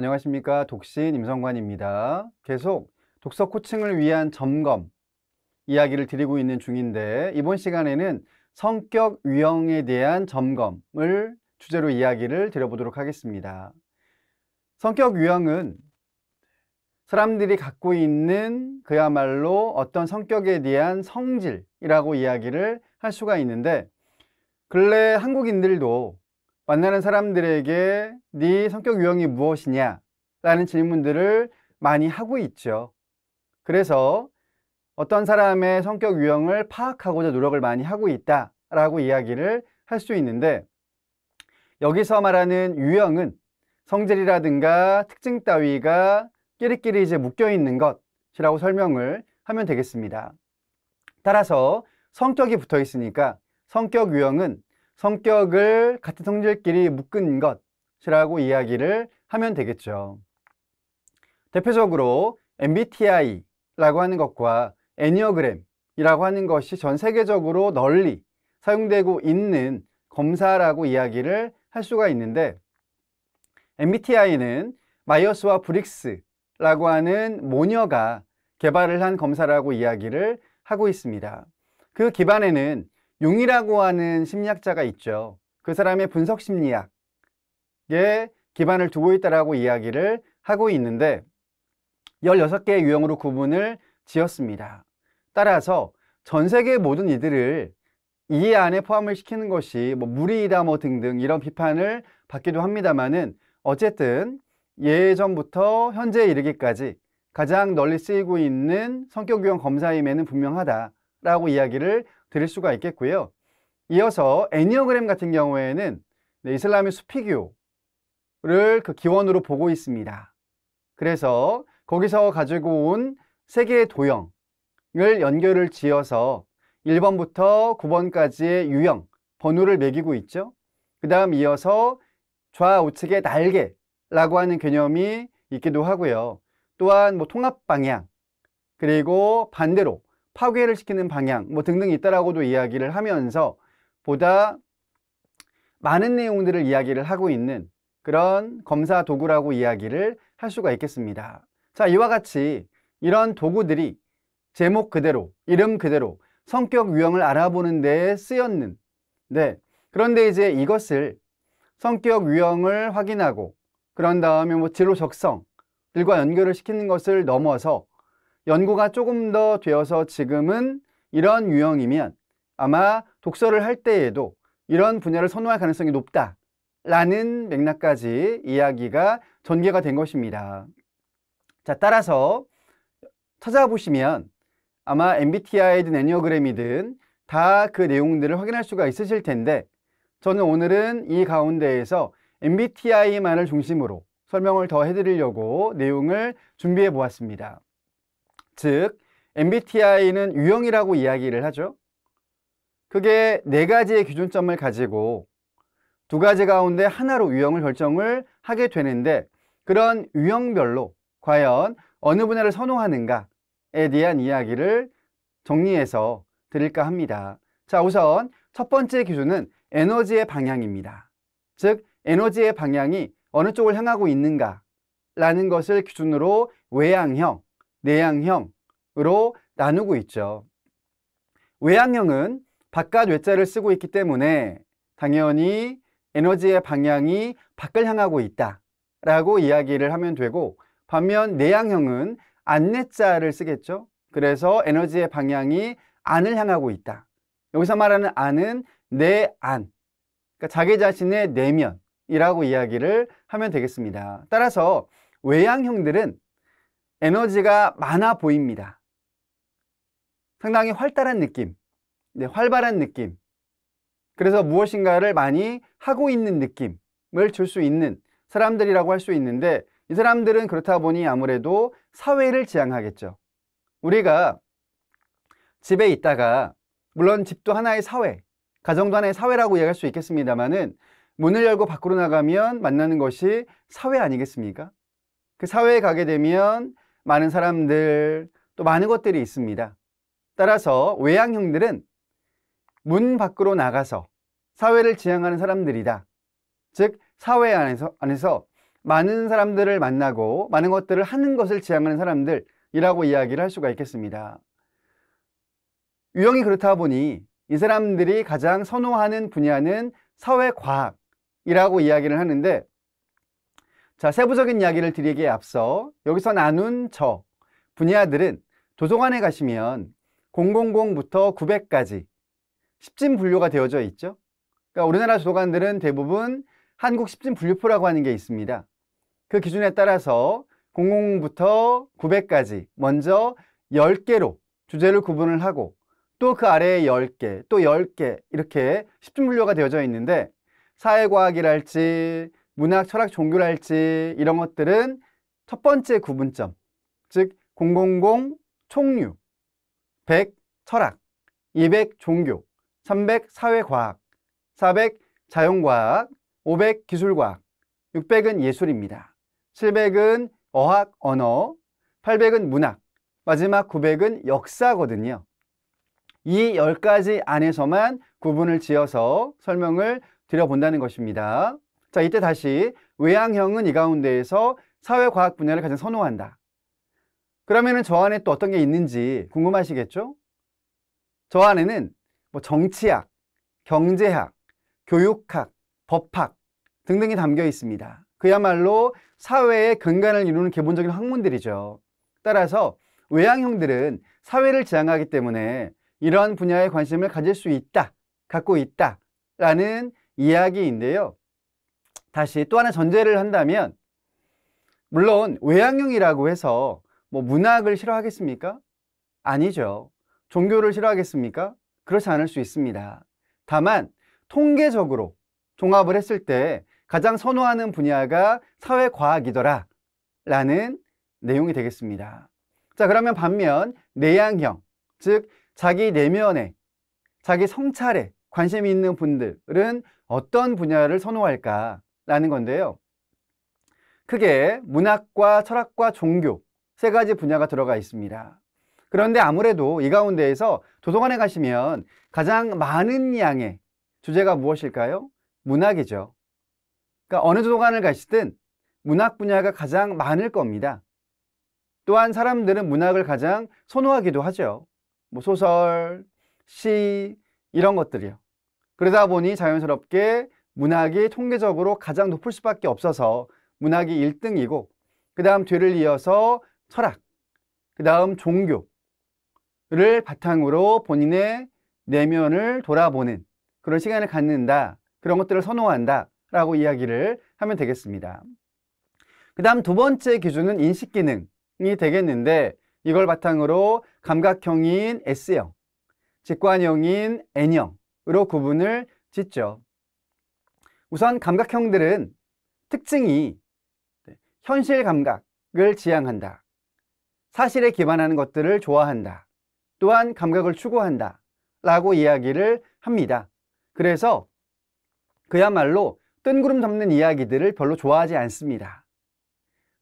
안녕하십니까. 독신 임성관입니다. 계속 독서 코칭을 위한 점검 이야기를 드리고 있는 중인데, 이번 시간에는 성격 유형에 대한 점검을 주제로 이야기를 드려보도록 하겠습니다. 성격 유형은 사람들이 갖고 있는 그야말로 어떤 성격에 대한 성질이라고 이야기를 할 수가 있는데, 근래 한국인들도 만나는 사람들에게 네 성격 유형이 무엇이냐 라는 질문들을 많이 하고 있죠. 그래서 어떤 사람의 성격 유형을 파악하고자 노력을 많이 하고 있다 라고 이야기를 할 수 있는데, 여기서 말하는 유형은 성질이라든가 특징 따위가 끼리끼리 이제 묶여 있는 것이라고 설명을 하면 되겠습니다. 따라서 성격이 붙어 있으니까 성격 유형은 성격을 같은 성질끼리 묶은 것이라고 이야기를 하면 되겠죠. 대표적으로 MBTI라고 하는 것과 애니어그램이라고 하는 것이 전 세계적으로 널리 사용되고 있는 검사라고 이야기를 할 수가 있는데, MBTI는 마이어스와 브릭스라고 하는 모녀가 개발을 한 검사라고 이야기를 하고 있습니다. 그 기반에는 융이라고 하는 심리학자가 있죠. 그 사람의 분석 심리학에 기반을 두고 있다라고 이야기를 하고 있는데, 16개의 유형으로 구분을 지었습니다. 따라서 전 세계 모든 이들을 이 안에 포함을 시키는 것이 무리이다 등등 이런 비판을 받기도 합니다만은, 어쨌든 예전부터 현재에 이르기까지 가장 널리 쓰이고 있는 성격 유형 검사임에는 분명하다라고 이야기를 드릴 수가 있겠고요. 이어서 애니어그램 같은 경우에는 이슬람의 수피교를 그 기원으로 보고 있습니다. 그래서 거기서 가지고 온 세 개의 도형을 연결을 지어서 1번부터 9번까지의 유형, 번호를 매기고 있죠. 그 다음 이어서 좌우측의 날개라고 하는 개념이 있기도 하고요. 또한 통합 방향, 그리고 반대로 파괴를 시키는 방향 등등 있다라고도 이야기를 하면서 보다 많은 내용들을 이야기를 하고 있는 그런 검사 도구라고 이야기를 할 수가 있겠습니다. 자, 이와 같이 이런 도구들이 제목 그대로, 이름 그대로 성격 유형을 알아보는 데에 쓰였는, 그런데 이제 이것을 성격 유형을 확인하고 그런 다음에 진로 적성들과 연결을 시키는 것을 넘어서 연구가 조금 더 되어서 지금은 이런 유형이면 아마 독서를 할 때에도 이런 분야를 선호할 가능성이 높다라는 맥락까지 이야기가 전개가 된 것입니다. 자, 따라서 찾아보시면 아마 MBTI든 애니어그램이든 다 그 내용들을 확인할 수가 있으실 텐데, 저는 오늘은 이 가운데에서 MBTI만을 중심으로 설명을 더 해드리려고 내용을 준비해 보았습니다. 즉, MBTI는 유형이라고 이야기를 하죠. 그게 4가지의 기준점을 가지고 2가지 가운데 하나로 유형을 결정을 하게 되는데, 그런 유형별로 과연 어느 분야를 선호하는가에 대한 이야기를 정리해서 드릴까 합니다. 자, 우선 첫 번째 기준은 에너지의 방향입니다. 즉, 에너지의 방향이 어느 쪽을 향하고 있는가라는 것을 기준으로 외향형, 내향형으로 나누고 있죠. 외향형은 바깥 외자를 쓰고 있기 때문에 당연히 에너지의 방향이 밖을 향하고 있다라고 이야기를 하면 되고, 반면 내향형은 안내자를 쓰겠죠. 그래서 에너지의 방향이 안을 향하고 있다. 여기서 말하는 안은 내 안, 그러니까 자기 자신의 내면이라고 이야기를 하면 되겠습니다. 따라서 외향형들은 에너지가 많아 보입니다. 상당히 활달한 느낌, 활발한 느낌, 그래서 무엇인가를 많이 하고 있는 느낌을 줄 수 있는 사람들이라고 할 수 있는데, 이 사람들은 그렇다 보니 아무래도 사회를 지향하겠죠. 우리가 집에 있다가, 물론 집도 하나의 사회, 가정도 하나의 사회라고 이야기할 수 있겠습니다만은, 문을 열고 밖으로 나가면 만나는 것이 사회 아니겠습니까? 그 사회에 가게 되면 많은 사람들, 또 많은 것들이 있습니다. 따라서 외향형들은 문 밖으로 나가서 사회를 지향하는 사람들이다. 즉, 사회 안에서 많은 사람들을 만나고 많은 것들을 하는 것을 지향하는 사람들이라고 이야기를 할 수가 있겠습니다. 유형이 그렇다 보니 이 사람들이 가장 선호하는 분야는 사회과학이라고 이야기를 하는데, 자, 세부적인 이야기를 드리기에 앞서 여기서 나눈 저 분야들은 도서관에 가시면 000부터 900까지 10진 분류가 되어져 있죠. 그러니까 우리나라 도서관들은 대부분 한국 10진 분류표라고 하는 게 있습니다. 그 기준에 따라서 00부터 900까지 먼저 10개로 주제를 구분을 하고, 또 그 아래에 10개, 또 10개 이렇게 10진 분류가 되어져 있는데, 사회과학이랄지 문학, 철학, 종교랄지 이런 것들은 첫 번째 구분점, 즉 000 총류, 100 철학, 200 종교, 300 사회과학, 400 자연과학, 500 기술과학, 600은 예술입니다. 700은 어학, 언어, 800은 문학, 마지막 900은 역사거든요. 이 10가지 안에서만 구분을 지어서 설명을 드려본다는 것입니다. 자, 이때 다시 외향형은 이 가운데에서 사회과학 분야를 가장 선호한다. 그러면은 저 안에 또 어떤 게 있는지 궁금하시겠죠? 저 안에는 뭐 정치학, 경제학, 교육학, 법학 등등이 담겨 있습니다. 그야말로 사회의 근간을 이루는 기본적인 학문들이죠. 따라서 외향형들은 사회를 지향하기 때문에 이러한 분야에 관심을 가질 수 있다, 갖고 있다라는 이야기인데요. 다시 또 하나 전제를 한다면, 물론 외향형이라고 해서 뭐 문학을 싫어하겠습니까? 아니죠. 종교를 싫어하겠습니까? 그렇지 않을 수 있습니다. 다만 통계적으로 종합을 했을 때 가장 선호하는 분야가 사회과학이더라 라는 내용이 되겠습니다. 자, 그러면 반면 내향형, 즉 자기 내면에, 자기 성찰에 관심이 있는 분들은 어떤 분야를 선호할까 라는 건데요. 크게 문학과 철학과 종교 세 가지 분야가 들어가 있습니다. 그런데 아무래도 이 가운데에서 도서관에 가시면 가장 많은 양의 주제가 무엇일까요? 문학이죠. 그러니까 어느 도서관을 가시든 문학 분야가 가장 많을 겁니다. 또한 사람들은 문학을 가장 선호하기도 하죠. 뭐 소설, 시 이런 것들이요. 그러다 보니 자연스럽게 문학이 통계적으로 가장 높을 수밖에 없어서 문학이 1등이고, 그 다음 뒤를 이어서 철학, 그 다음 종교를 바탕으로 본인의 내면을 돌아보는 그런 시간을 갖는다, 그런 것들을 선호한다 라고 이야기를 하면 되겠습니다. 그 다음 두 번째 기준은 인식기능이 되겠는데, 이걸 바탕으로 감각형인 S형, 직관형인 N형으로 구분을 짓죠. 우선 감각형들은 특징이 현실 감각을 지향한다, 사실에 기반하는 것들을 좋아한다, 또한 감각을 추구한다 라고 이야기를 합니다. 그래서 그야말로 뜬구름 잡는 이야기들을 별로 좋아하지 않습니다.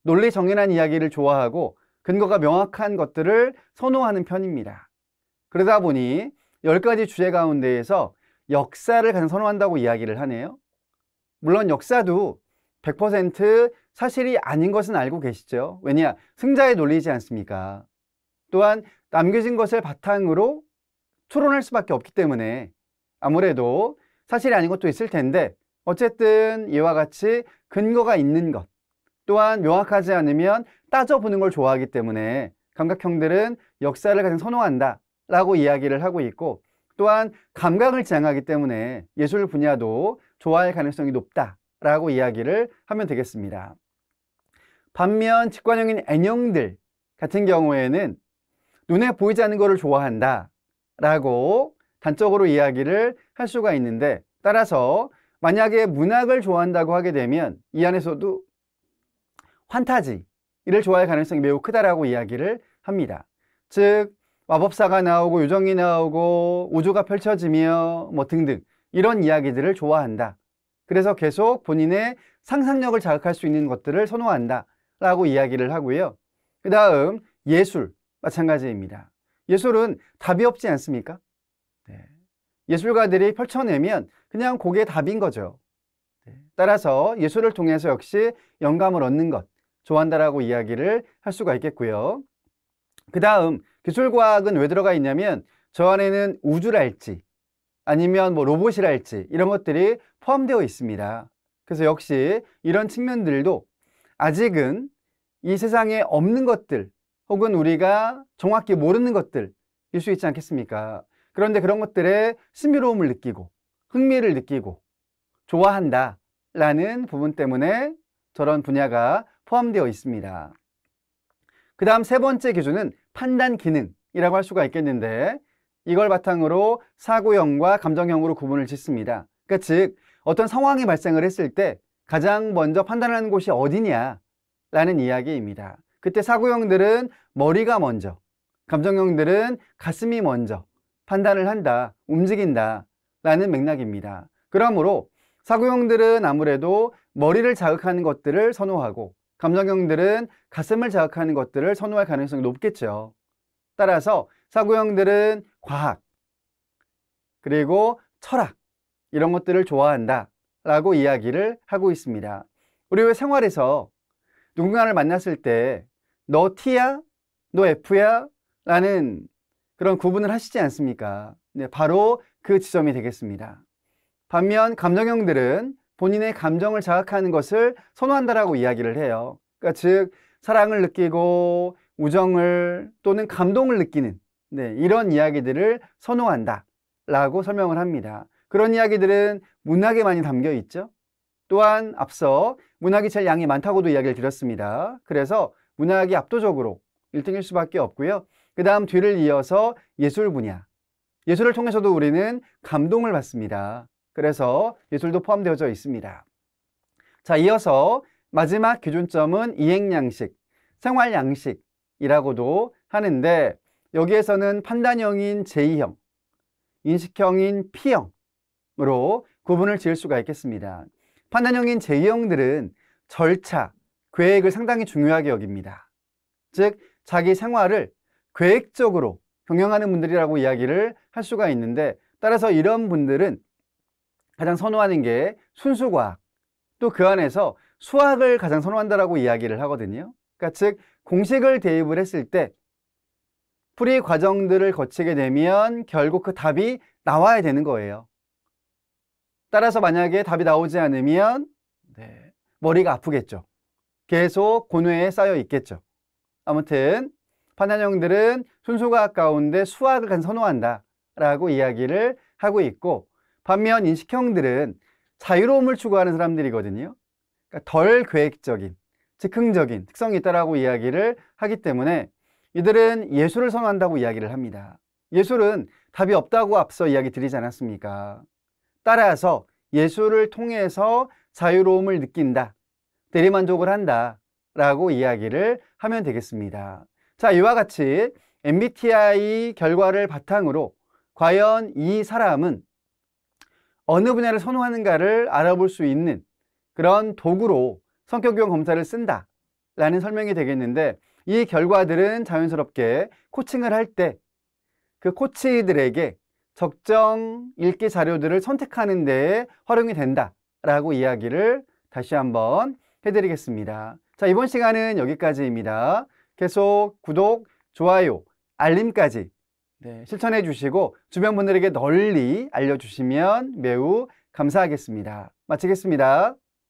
논리 정연한 이야기를 좋아하고 근거가 명확한 것들을 선호하는 편입니다. 그러다 보니 10가지 주제 가운데에서 역사를 가장 선호한다고 이야기를 하네요. 물론 역사도 100% 사실이 아닌 것은 알고 계시죠? 왜냐? 승자의 논리이지 않습니까? 또한 남겨진 것을 바탕으로 추론할 수밖에 없기 때문에 아무래도 사실이 아닌 것도 있을 텐데, 어쨌든 이와 같이 근거가 있는 것, 또한 명확하지 않으면 따져보는 걸 좋아하기 때문에 감각형들은 역사를 가장 선호한다 라고 이야기를 하고 있고, 또한 감각을 지향하기 때문에 예술 분야도 좋아할 가능성이 높다 라고 이야기를 하면 되겠습니다. 반면 직관형인 N형들 같은 경우에는 눈에 보이지 않는 것을 좋아한다 라고 단적으로 이야기를 할 수가 있는데, 따라서 만약에 문학을 좋아한다고 하게 되면 이 안에서도 환타지를 좋아할 가능성이 매우 크다라고 이야기를 합니다. 즉 마법사가 나오고 요정이 나오고 우주가 펼쳐지며 뭐 등등 이런 이야기들을 좋아한다. 그래서 계속 본인의 상상력을 자극할 수 있는 것들을 선호한다 라고 이야기를 하고요. 그 다음 예술 마찬가지입니다. 예술은 답이 없지 않습니까? 네. 예술가들이 펼쳐내면 그냥 그게 답인 거죠. 네. 따라서 예술을 통해서 역시 영감을 얻는 것, 좋아한다라고 이야기를 할 수가 있겠고요. 그 다음 기술과학은 왜 들어가 있냐면 저 안에는 우주랄지 아니면 뭐 로봇이랄지 이런 것들이 포함되어 있습니다. 그래서 역시 이런 측면들도 아직은 이 세상에 없는 것들 혹은 우리가 정확히 모르는 것들일 수 있지 않겠습니까? 그런데 그런 것들에 신비로움을 느끼고 흥미를 느끼고 좋아한다 라는 부분 때문에 저런 분야가 포함되어 있습니다. 그 다음 세 번째 기준은 판단 기능이라고 할 수가 있겠는데 이걸 바탕으로 사고형과 감정형으로 구분을 짓습니다. 그러니까 즉 어떤 상황이 발생을 했을 때 가장 먼저 판단하는 곳이 어디냐 라는 이야기입니다. 그때 사고형들은 머리가 먼저, 감정형들은 가슴이 먼저 판단을 한다, 움직인다 라는 맥락입니다. 그러므로 사고형들은 아무래도 머리를 자극하는 것들을 선호하고 감정형들은 가슴을 자극하는 것들을 선호할 가능성이 높겠죠. 따라서 사고형들은 과학, 그리고 철학 이런 것들을 좋아한다 라고 이야기를 하고 있습니다. 우리 왜 생활에서 누군가를 만났을 때 너 T야? 너 F야? 라는 그런 구분을 하시지 않습니까? 네, 바로 그 지점이 되겠습니다. 반면 감정형들은 본인의 감정을 자극하는 것을 선호한다라고 이야기를 해요. 그러니까 즉 사랑을 느끼고 우정을 또는 감동을 느끼는 이런 이야기들을 선호한다 라고 설명을 합니다. 그런 이야기들은 문학에 많이 담겨 있죠. 또한 앞서 문학이 제일 양이 많다고도 이야기를 드렸습니다. 그래서 문학이 압도적으로 1등일 수밖에 없고요. 그 다음 뒤를 이어서 예술 분야. 예술을 통해서도 우리는 감동을 받습니다. 그래서 예술도 포함되어져 있습니다. 자, 이어서 마지막 기준점은 이행양식, 생활양식이라고도 하는데 여기에서는 판단형인 제2형, 인식형인 P형으로 구분을 지을 수가 있겠습니다. 판단형인 제2형들은 절차, 계획을 상당히 중요하게 여깁니다. 즉, 자기 생활을 계획적으로 경영하는 분들이라고 이야기를 할 수가 있는데 따라서 이런 분들은 가장 선호하는 게 순수과학, 또 그 안에서 수학을 가장 선호한다라고 이야기를 하거든요. 그러니까 즉 공식을 대입을 했을 때 풀이 과정들을 거치게 되면 결국 그 답이 나와야 되는 거예요. 따라서 만약에 답이 나오지 않으면 머리가 아프겠죠. 계속 고뇌에 쌓여 있겠죠. 아무튼 판단형들은 순수과학 가운데 수학을 가장 선호한다 라고 이야기를 하고 있고 반면 인식형들은 자유로움을 추구하는 사람들이거든요. 그러니까 덜 계획적인, 즉흥적인 특성이 있다라고 이야기를 하기 때문에 이들은 예술을 선호한다고 이야기를 합니다. 예술은 답이 없다고 앞서 이야기 드리지 않았습니까? 따라서 예술을 통해서 자유로움을 느낀다, 대리만족을 한다 라고 이야기를 하면 되겠습니다. 자, 이와 같이 MBTI 결과를 바탕으로 과연 이 사람은 어느 분야를 선호하는가를 알아볼 수 있는 그런 도구로 성격유형 검사를 쓴다 라는 설명이 되겠는데 이 결과들은 자연스럽게 코칭을 할 때 그 코치들에게 적정 읽기 자료들을 선택하는 데 활용이 된다 라고 이야기를 다시 한번 해드리겠습니다. 자, 이번 시간은 여기까지입니다. 계속 구독, 좋아요, 알림까지 실천해 주시고 주변 분들에게 널리 알려주시면 매우 감사하겠습니다. 마치겠습니다.